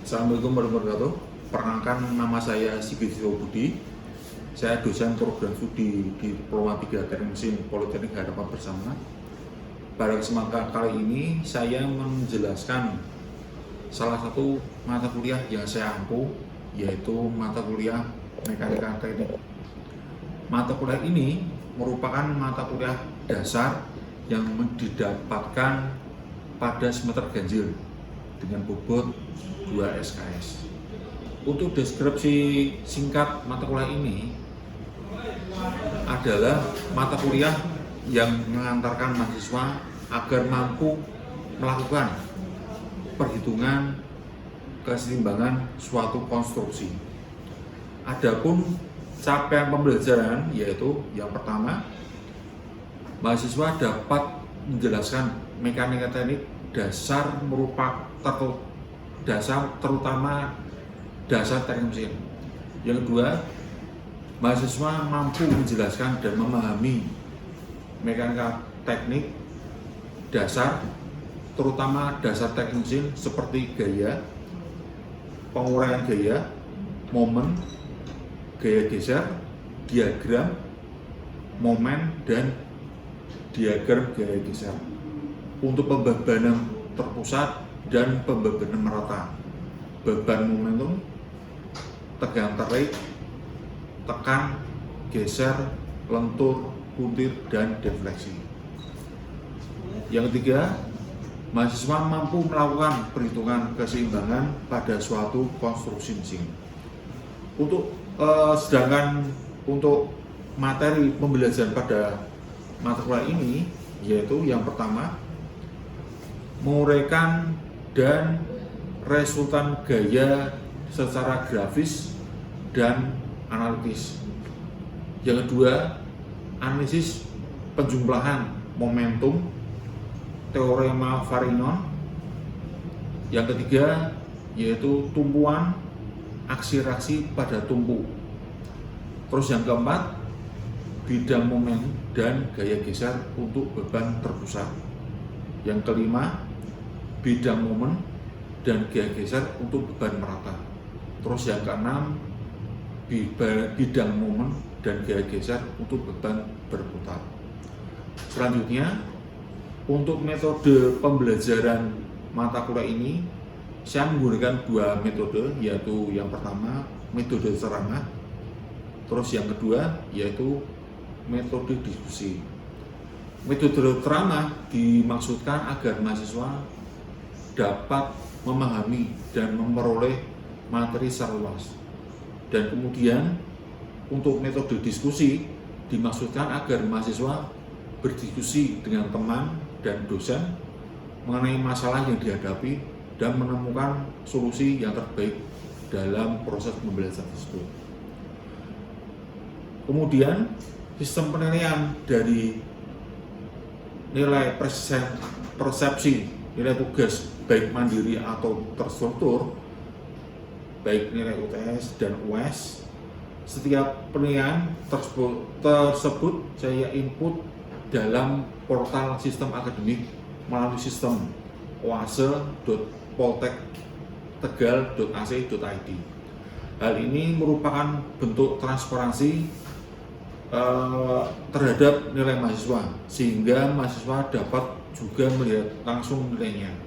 Assalamualaikum warahmatullahi wabarakatuh. Perkenalkan, nama saya Sigit Budi. Saya dosen program studi di Diploma 3 Teknik Mesin Politeknik Harapan Bersama. Pada kesempatan kali ini saya menjelaskan salah satu mata kuliah yang saya ampu, yaitu mata kuliah Mekanika Teknik. Mata kuliah ini merupakan mata kuliah dasar yang didapatkan pada semester ganjil dengan bobot 2 SKS. Untuk deskripsi singkat mata kuliah ini adalah mata kuliah yang mengantarkan mahasiswa agar mampu melakukan perhitungan keseimbangan suatu konstruksi. Adapun capaian pembelajaran yaitu yang pertama, mahasiswa dapat menjelaskan mekanika teknik dasar terutama dasar teknik mesin. Yang kedua, mahasiswa mampu menjelaskan dan memahami mekanika teknik dasar terutama dasar teknik mesin seperti gaya, penguraian gaya, momen, gaya geser, diagram, momen, dan diagram gaya geser. Untuk pembebanan terpusat dan pembebanan merata, beban momentum, tegang tarik, tekan, geser, lentur, puntir, dan defleksi. Yang ketiga, mahasiswa mampu melakukan perhitungan keseimbangan pada suatu konstruksi mesin. Sedangkan untuk materi pembelajaran pada mata kuliah ini yaitu yang pertama, menguraikan dan resultan gaya secara grafis dan analitis. Yang kedua, analisis penjumlahan momentum, teorema Farinon. Yang ketiga, yaitu tumpuan aksi reaksi pada tumpu. Terus yang keempat, bidang momen dan gaya geser untuk beban terpusat. Yang kelima, bidang momen dan gaya geser untuk beban merata. Terus yang keenam, bidang momen dan gaya geser untuk beban berputar. Selanjutnya, untuk metode pembelajaran mata kuliah ini, saya menggunakan dua metode, yaitu yang pertama metode ceramah, terus yang kedua yaitu metode diskusi. Metode ceramah dimaksudkan agar mahasiswa dapat memahami dan memperoleh materi secara luas. Dan kemudian untuk metode diskusi dimaksudkan agar mahasiswa berdiskusi dengan teman dan dosen mengenai masalah yang dihadapi dan menemukan solusi yang terbaik dalam proses pembelajaran tersebut. Kemudian sistem penilaian dari nilai persepsi, nilai tugas baik mandiri atau terstruktur, baik nilai UTS dan UAS. Setiap penilaian tersebut saya input dalam portal sistem akademik melalui sistem oase.poltek.tegal.ac.id. Hal ini merupakan bentuk transparansi terhadap nilai mahasiswa, sehingga mahasiswa dapat juga melihat langsung nilainya.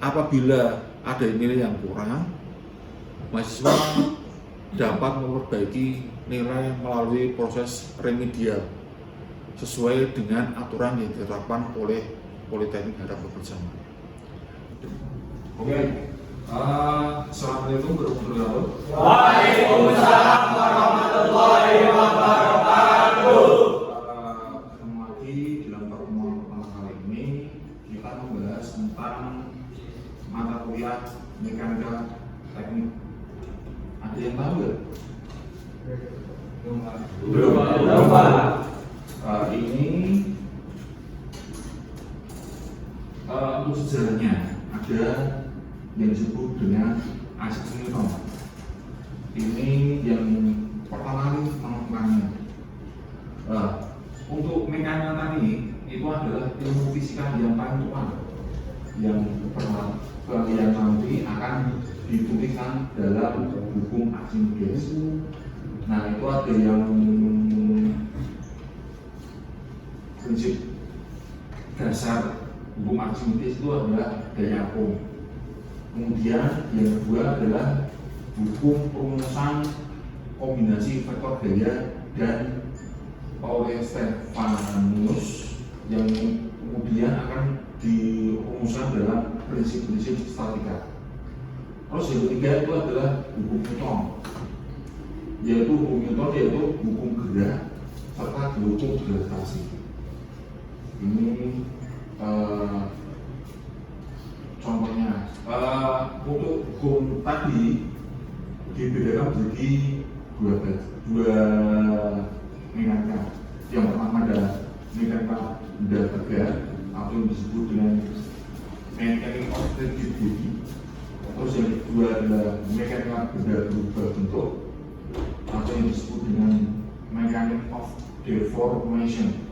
Apabila ada nilai yang kurang, mahasiswa dapat memperbaiki nilai melalui proses remedial sesuai dengan aturan yang ditetapkan oleh Politeknik Harapan Bersama. Oke, Assalamualaikum warahmatullahi wabarakatuh. Waalaikumsalam warahmatullahi wabarakatuh. Ketemu lagi dalam pertemuan pertama kali ini, kita membahas mekanika teknik. Ada yang tahu nggak? Belum, Pak. Ini untuk sejarahnya ada yang disebut dengan Isaac Newton. Ini yang pertama kali menemukannya. Untuk mekanika tadi itu adalah ilmu fisika yang paling tua, yang nanti akan dituliskan dalam hukum Archimedes. Nah, itu ada yang prinsip dasar hukum Archimedes itu adalah gaya atom. Kemudian yang kedua adalah hukum perumusan kombinasi vektor gaya dan oleh Stefanus yang kemudian akan dirumuskan dalam prinsip-prinsip statika. Terus yang ketiga itu adalah hukum Newton, yaitu hukum gerak serta hukum gravitasi. Ini contohnya. Untuk hukum tadi dibedakan menjadi dua mekanika. Yang pertama adalah mekanika benda tegak atau yang disebut dengan mechanics of rigid body. Terus yang kedua adalah mekanika benda berubah bentuk atau yang disebut dengan mechanics of deformation.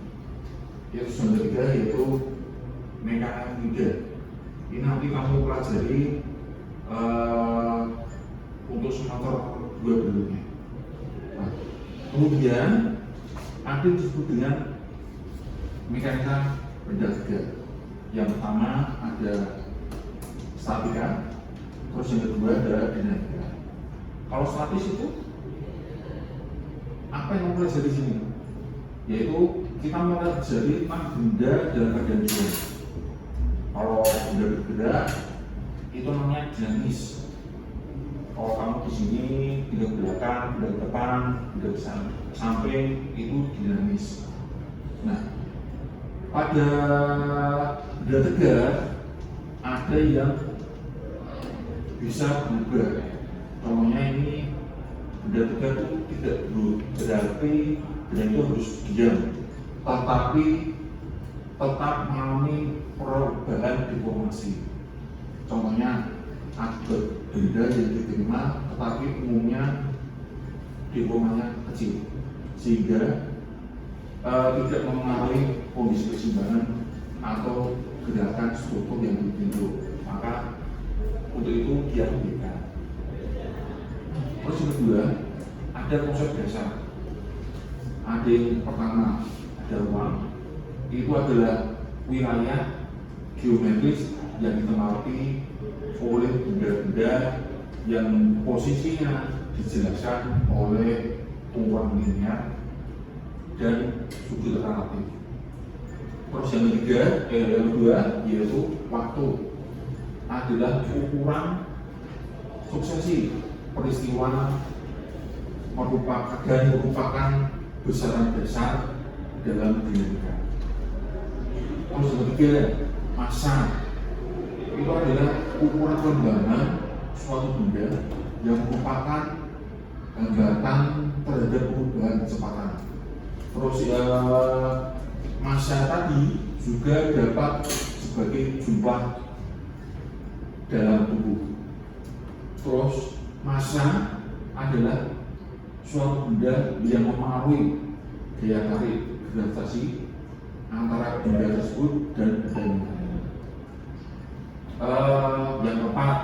Yang ketiga yaitu mekanika fluida. Ini nanti kamu pelajari untuk semester 2 berikutnya. Nah, kemudian ada disebut dengan mekanika benda tegak. Yang pertama ada statika, terus yang kedua adalah dinamika. Kalau statis itu apa yang mempelajari di sini? Yaitu kita mempelajari tentang benda dalam keadaan diam. Kalau benda bergerak itu namanya dinamis. Kalau kamu di sini benda ke belakang, benda ke depan, benda ke samping itu dinamis. Nah, pada benda tegak ada yang bisa berubah. Contohnya ini benda tegak itu tidak berarti benda itu harus diam, tetapi tetap mengalami perubahan deformasi. Contohnya ada benda yang diterima tetapi umumnya deformasinya kecil sehingga tidak mengalami kondisi keseimbangan atau gerakan struktur yang dibentuk, maka untuk itu dia berbeda. Terus yang kedua ada konsep dasar. Ada yang pertama ada ruang, itu adalah wilayah geometris yang ditempati oleh benda-benda yang posisinya dijelaskan oleh ukuran linear dan sudut relatif. Terus yang kedua yaitu waktu, adalah ukuran suksesi peristiwa merupakan besaran dasar dalam dinamika. Terus yang ketiga massa, itu adalah ukuran perkembangan suatu benda yang merupakan hambatan terhadap perubahan kecepatan. Terus massa tadi juga dapat sebagai jumlah dalam tubuh. Terus massa adalah suatu benda yang mempengaruhi gaya tarik gravitasi antara benda tersebut dan benda yang lain. Yang keempat,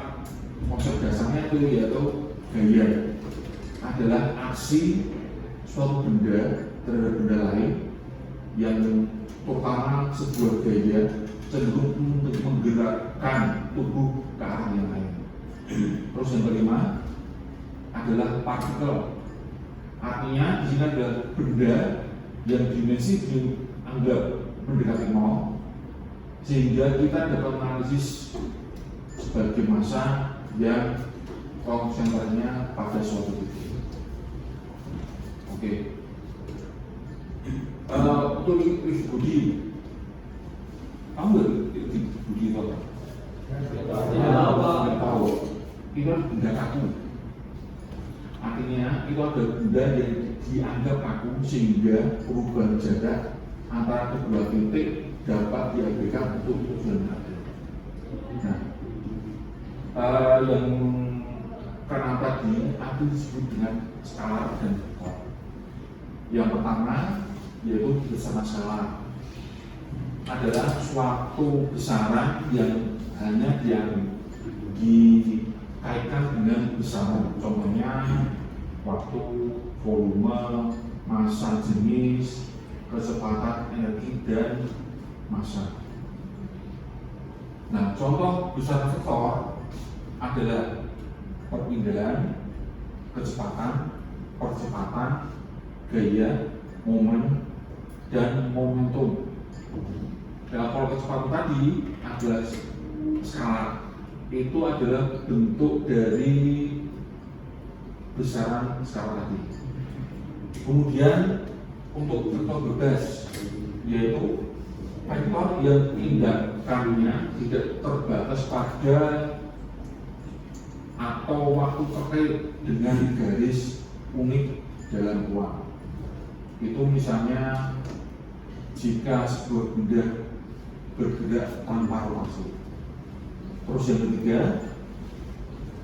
konsep dasarnya itu yaitu gaya, adalah aksi suatu benda terhadap benda lain yang terutama sebuah gaya cenderung untuk menggerakkan tubuh ke arah yang lain. Terus yang kelima adalah partikel, artinya di sini ada benda yang dimensi dianggap mendekati nol, sehingga kita dapat menganalisis sebagai massa yang konsentrasinya pada suatu titik. Oke. Untuk rigid body, kamu nggak rigid body itu apa? nggak tahu. Itu adalah benda kaku. Artinya itu ada benda yang dianggap kaku sehingga perubahan jarak antara kedua titik dapat diabaikan untuk tujuan ada. Nah, yang karena tadi itu disebut dengan skalar dan vektor. Yang pertama yaitu besaran skalar adalah suatu besaran yang hanya dikaitkan dengan besaran, contohnya waktu, volume, massa jenis, kecepatan energi dan massa. Nah, contoh besaran vektor adalah perpindahan, kecepatan, percepatan, gaya, momen, dan momentum. Nah, kalau kecepatan tadi adalah skalar, itu adalah bentuk dari besaran skala tadi. Kemudian untuk vektor bebas, yaitu vektor yang tindakannya tidak terbatas pada atau waktu terkait dengan garis unik dalam ruang. Itu misalnya jika sebuah benda bergerak tanpa rotasi. Terus yang ketiga,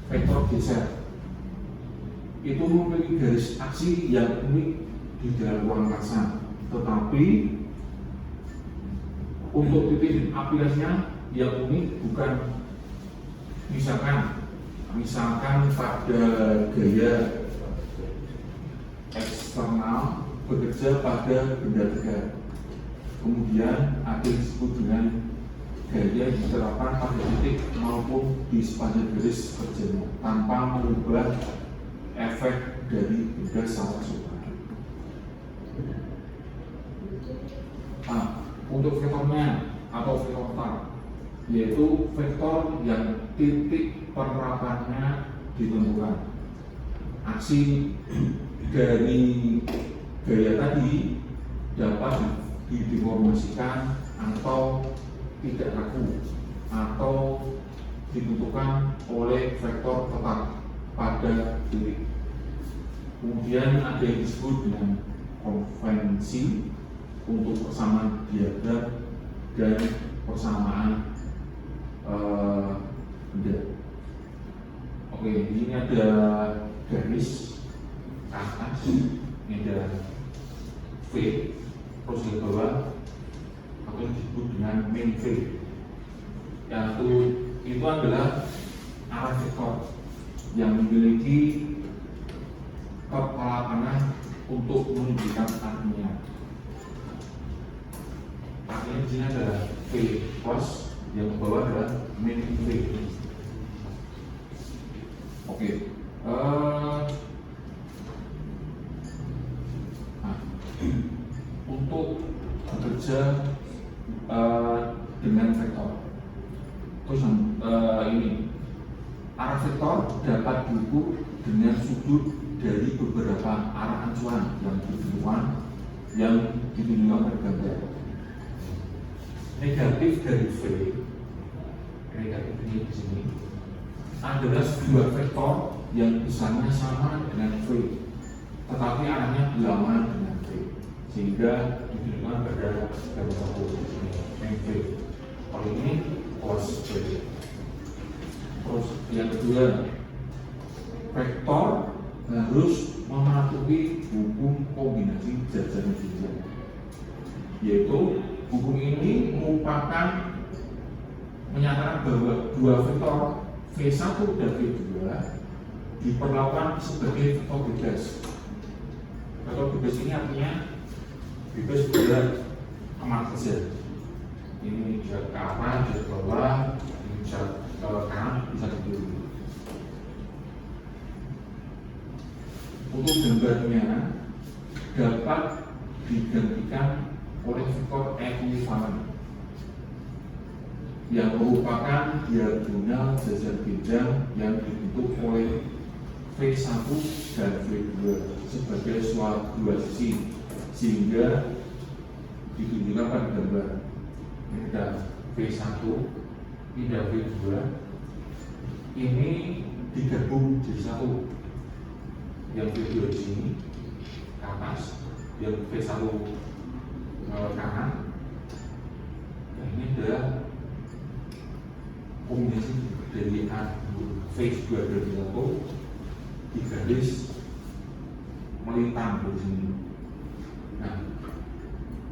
vektor geser. Itu memiliki garis aksi yang unik di dalam ruang angkasa, tetapi untuk titik aplikasinya yang unik bukan misalkan pada gaya eksternal bekerja pada benda tegak. Kemudian ada yang disebut dengan gaya yang diterapkan pada titik maupun di sepanjang garis kerjanya tanpa mengubah efek dari benda secara keseluruhan. Nah, untuk vektornya atau vektor, yaitu vektor yang titik penerapannya ditentukan. Aksi dari gaya tadi dapat dideformasikan atau tidak kaku atau ditentukan oleh vektor tetap pada titik. Kemudian ada yang disebut dengan konvensi untuk persamaan diagram dan persamaan benda. Oke, ini ada garis ke atas, ini ada V, terus di bawah atau disebut dengan main V. Yaitu itu adalah arah vektor yang memiliki kepalapanan untuk menunjukkan arahnya. Artinya di sini adalah V plus, yang ke bawah adalah main V. Oke. Untuk bekerja dengan vektor, terus ini arah vektor dapat diukur dengan sudut dari beberapa arah acuan yang ditunjukkan pada gambar. Negatif dari V, negatif ini di sini adalah sebuah vektor yang besarnya sama dengan V, tetapi arahnya berlawanan dengan V, sehingga ditunjukkan pada gambar satu ini V. Kalau ini cos V. Terus yang kedua, vektor harus mematuhi hukum kombinasi jajar jajar, yaitu hukum ini menyatakan bahwa dua vektor V1 dan V2 diperlakukan sebagai vektor bebas. Vektor bebas ini artinya bebas bergerak kemana saja. Ini bisa ke atas, bisa ke bawah, bisa ke kanan, bisa ke kiri. Untuk gambarnya dapat digantikan oleh vektor ekuivalen yang merupakan diagonal jajar bidang yang dibentuk oleh V1 dan V2 sebagai suatu dua sisi, sehingga ditunjukkan pada gambar. Ini ada V1, ini ada V2. ini digabung jadi satu. Yang V2 di sini ke atas, yang V1 kanan. Nah, ini adalah kombinasi dari V2 dari V1 di garis melintang di sini. Nah,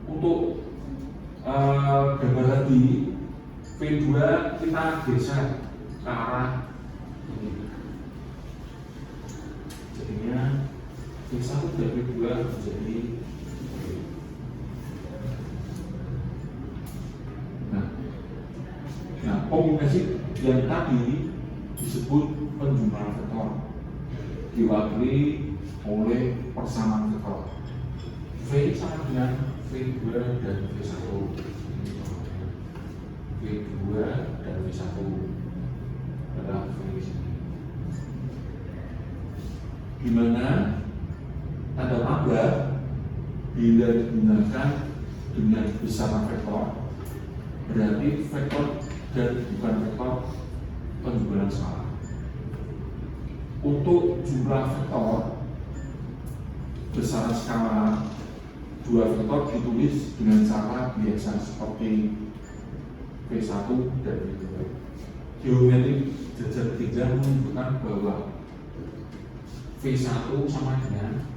untuk gambar lagi V2 kita geser ke arah ini. Jadinya V1 dan V2 menjadi kombinasi yang tadi disebut penjumlahan vektor diwakili oleh persamaan vektor V sama dengan V2 dan V1, V2 dan V1 adalah V sini, dimana tanda tambah bila digunakan dengan besaran vektor berarti vektor dan bukan vektor penjumlahan skala. Untuk jumlah vektor besaran skala dua vektor ditulis dengan cara biasa seperti V1 dan V2. Geometri jajar ketiga menunjukkan bahwa V1 sama dengan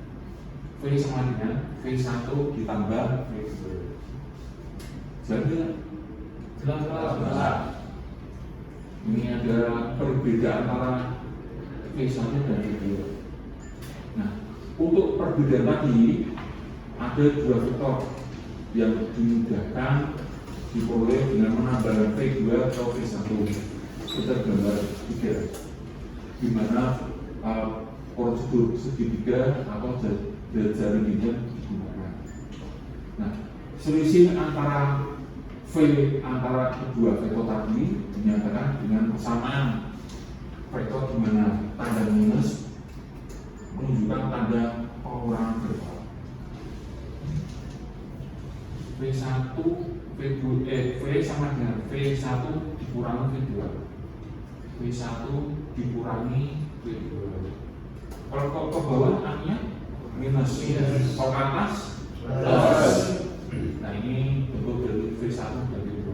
V1 ditambah V2. Jadi jelas. Ini ada perbedaan antara V1 dan V2. Nah, untuk perbedaan tadi ada dua vektor yang dimudahkan diperoleh dengan menambahkan V2 atau V1. Kita gambar 3, di mana prosedur segitiga atau jaring ini digunakan. Nah, selisih antara antara kedua vektor tadi dinyatakan dengan persamaan vektor di mana tanda minus menunjukkan tanda pengurangan vektor. V1 V2 V sama dengan V1 dikurangi V2. V1 dikurangi V2. Kalau ke bawah artinya minus, kalau ke atas plus. Nah, ini bentuk dari V1 dan V2.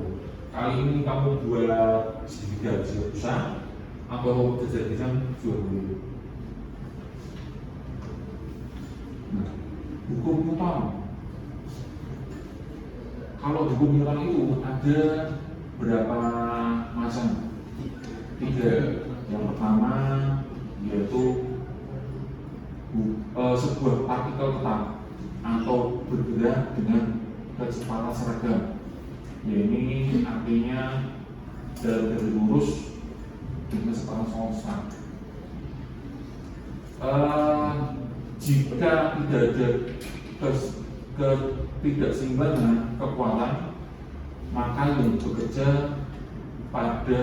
Kali ini kamu buat segitiga besar atau jajar-jajar juga boleh. Nah, hukum Newton. Kalau hukum Newton itu ada berapa macam? 3. Yang pertama yaitu sebuah partikel tetap atau bergerak dengan kecepatan seragam. Ya, ini artinya dalam garis lurus dengan kecepatan konstan. Jika tidak ada ketidakseimbangan kekuatan, maka yang bekerja pada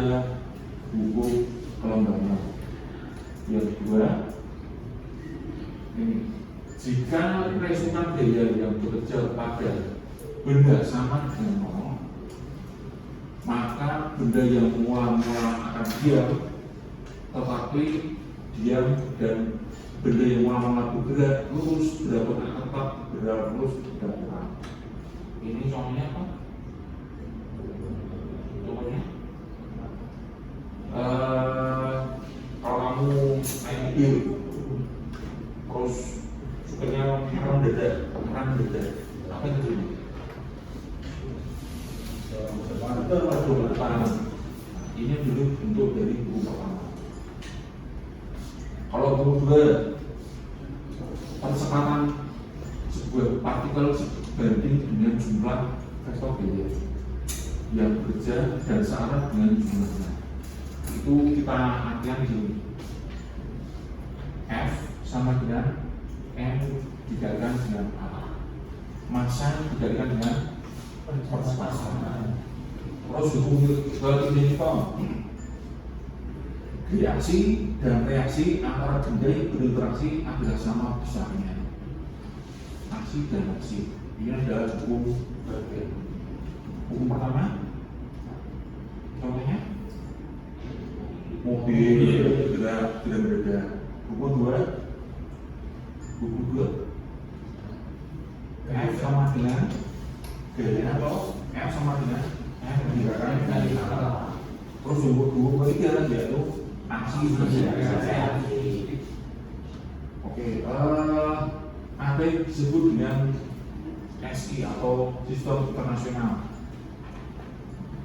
hukum kelembagaan. Yang kedua, ini jika resultan daya yang bekerja pada benda sama dengan nol, maka benda yang mula-mula akan diam, tetapi diam, dan benda yang mula-mula bergerak lurus berapa akan tetap bergerak lurus tidak kurang. Ini contohnya apa? Contohnya kalau kamu naik mobil terus sukanya rem dada, apa yang terjadi? Ini dulu bentuk dari buku pertama. Kalau buku kedua, percepatan sebuah partikel sebanding dengan jumlah vektor daya yang bekerja dan searah dengan jumlahnya. Itu kita artikan di sini. F sama dengan M dikalikan dengan A. Massa dikalikan dengan percepatan. Terus hukum Newton, reaksi dan reaksi antara benda yang berinteraksi adalah sama besarnya. Aksi dan reaksi. Ini adalah hukum bagian. Hukum pertama, contohnya mobil, gerak beda. Buku 2 F sama dengan G atau F sama dengan F gerakan kali. Terus buku 3 yaitu aksi. Oke, ada yang disebut dengan SI atau sistem internasional.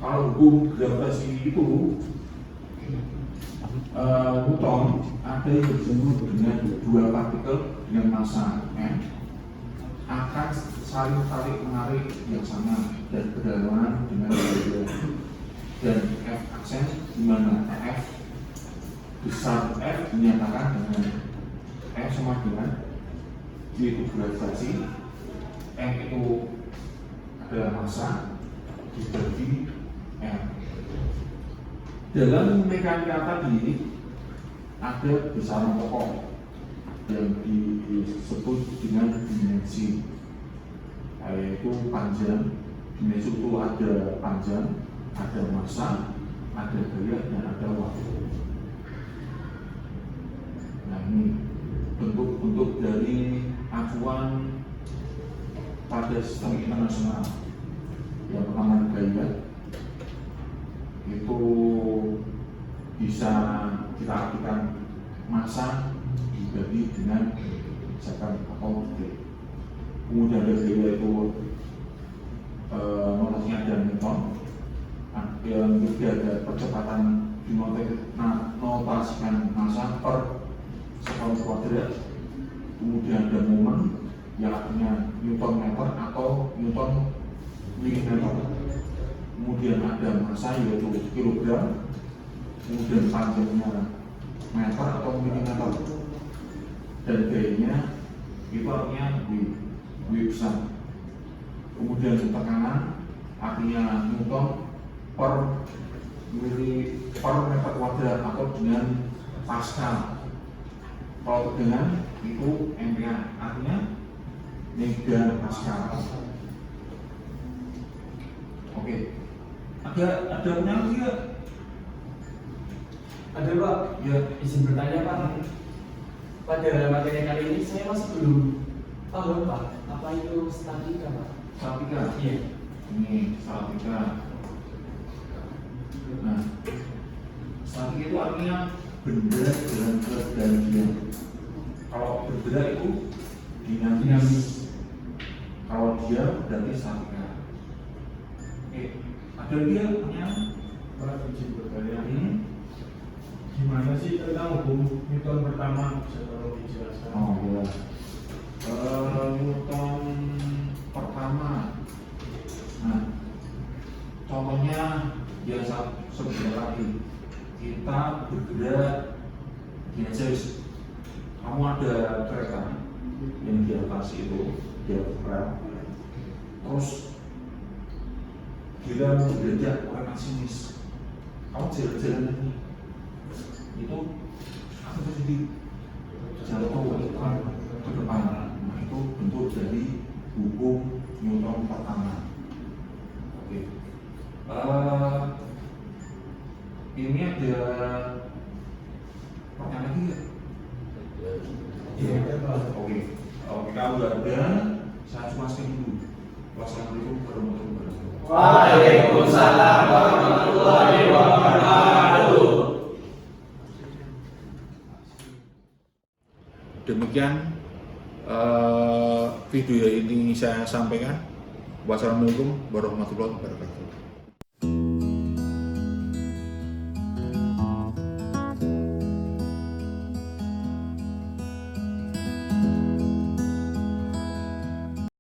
Kalau hukum gravitasi itu Newton ada yang disebut dengan dua partikel dengan massa m akan saling tarik menarik yang sama dan berlawanan dengan berbeda. Dan F aksen di mana F besar F dinyatakan dengan F sama dengan G itu gravitasi, M itu adalah massa dibagi M. Dalam mekanika tadi ada besaran pokok yang disebut dengan dimensi, yaitu panjang. Dimensi itu ada panjang, ada massa, ada gaya, dan ada waktu. Nah, ini bentuk-bentuk dari acuan pada sistem internasional. Yang pertama gaya, itu bisa kita artikan massa dibagi dengan misalkan atau detik. Kemudian ada gaya itu notasinya ada Newton. Yang ketiga ada percepatan dinotasikan massa per sekali kuadrat. Kemudian ada momen yang artinya Newton meter atau Newton milimeter. Kemudian ada massa yaitu kilogram. Kemudian panjangnya meter atau milimeter. Dan gayanya itu artinya W besar. Kemudian tekanan artinya Newton per meter kuadrat atau dengan Pascal. Kalau tegangan itu MPa, artinya mega Pascal. Oke, ada pertanyaan tidak? Ada Pak, Ya. izin bertanya Pak. Pada materi kali ini saya masih belum paham Pak, apa itu statika Pak? Statika. Iya. Ini statika. Nah, statika itu artinya benda dalam kegantian. Kalau bergerak itu dinamis. Kalau dia berarti statika. Ada dia pertanyaan? Pak, izin bertanya, Hmm? gimana sih tentang hukum Newton pertama, bisa tolong dijelaskan? Oh ya. Newton pertama. Nah, contohnya biasa seperti tadi kita bergerak di atas. Kamu ada kereta yang di atas itu dia rel, terus kita bergerak oleh masinis. Kamu jalan-jalan ini itu apa terjadi? Jatuh ke depan. Nah, itu bentuk dari hukum Newton pertama. Oke. Ini ada pertanyaan lagi nggak? Iya, Pak. Oke. Kalau nggak ada, saya cuma sekian dulu. Wassalamualaikum warahmatullahi wabarakatuh. Waalaikumsalam warahmatullahi wabarakatuh. Demikian video ini saya sampaikan. Wassalamualaikum warahmatullahi wabarakatuh.